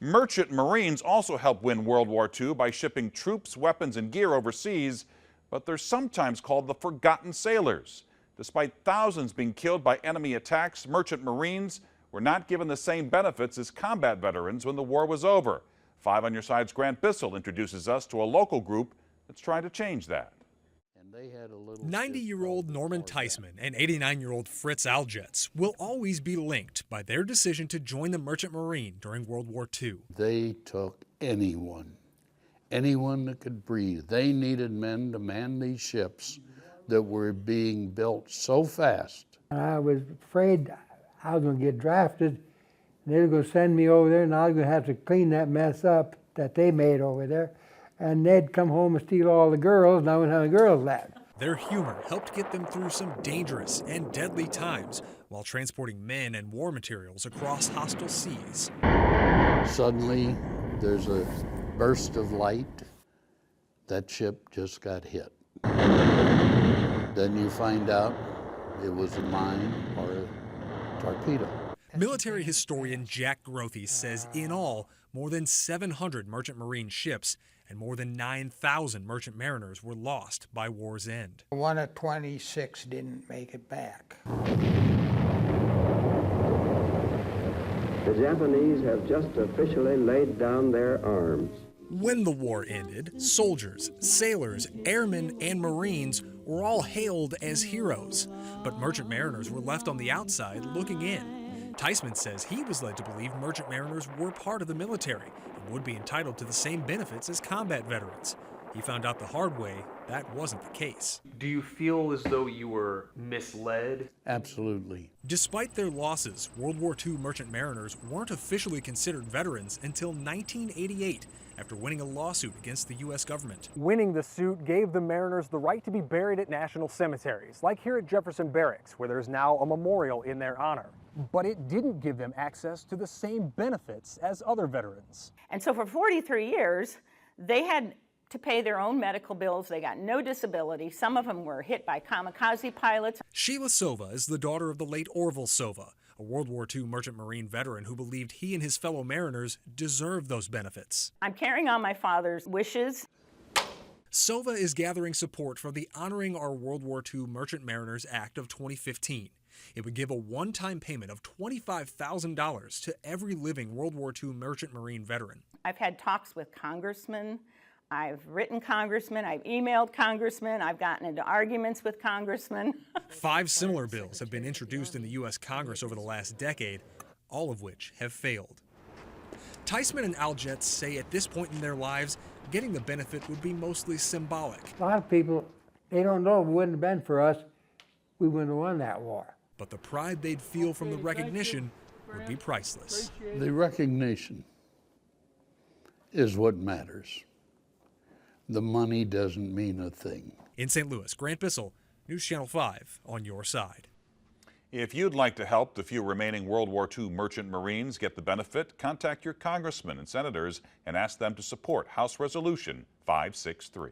Merchant Marines also helped win World War II by shipping troops, weapons, and gear overseas, but they're sometimes called the forgotten sailors. Despite thousands being killed by enemy attacks, Merchant Marines were not given the same benefits as combat veterans when the war was over. 5 on Your Side's Grant Bissell introduces us to a local group that's trying to change that. 90-year-old Norman Teisman and 89-year-old Fritz Algetz will always be linked by their decision to join the Merchant Marine during World War II. They took anyone that could breathe. They needed men to man these ships that were being built so fast. I was afraid I was going to get drafted. They were going to send me over there, and I was going to have to clean that mess up that they made over there. And they'd come home and steal all the girls, and I wouldn't have the girls left. Their humor helped get them through some dangerous and deadly times while transporting men and war materials across hostile seas. Suddenly, there's a burst of light. That ship just got hit. Then you find out it was a mine or a torpedo. Military historian Jack Grothe says in all, more than 700 Merchant Marine ships and more than 9,000 merchant mariners were lost by war's end. One of 26 didn't make it back. The Japanese have just officially laid down their arms. When the war ended, soldiers, sailors, airmen, and Marines were all hailed as heroes. But merchant mariners were left on the outside looking in. Teisman says he was led to believe merchant mariners were part of the military and would be entitled to the same benefits as combat veterans. He found out the hard way that wasn't the case. Do you feel as though you were misled? Absolutely. Despite their losses, World War II merchant mariners weren't officially considered veterans until 1988, after winning a lawsuit against the U.S. government. Winning the suit gave the mariners the right to be buried at national cemeteries, like here at Jefferson Barracks, where there's now a memorial in their honor. But it didn't give them access to the same benefits as other veterans. And so for 43 years, they had to pay their own medical bills. They got no disability. Some of them were hit by kamikaze pilots. Sheila Sova is the daughter of the late Orville Sova, a World War II Merchant Marine veteran who believed he and his fellow mariners deserved those benefits. I'm carrying on my father's wishes. Sova is gathering support for the Honoring Our World War II Merchant Mariners Act of 2015. It would give a one-time payment of $25,000 to every living World War II Merchant Marine veteran. I've had talks with congressmen. I've written congressmen, I've emailed congressmen, I've gotten into arguments with congressmen. 5 similar bills have been introduced in the U.S. Congress over the last decade, all of which have failed. Teisman and Algetz say at this point in their lives, getting the benefit would be mostly symbolic. A lot of people, they don't know if it wouldn't have been for us, we wouldn't have won that war. But the pride they'd feel from the recognition would be priceless. The recognition is what matters. The money doesn't mean a thing. In St. Louis, Grant Bissell, News Channel 5 on your side. If you'd like to help the few remaining World War II Merchant Marines get the benefit, contact your congressmen and senators and ask them to support House Resolution 563.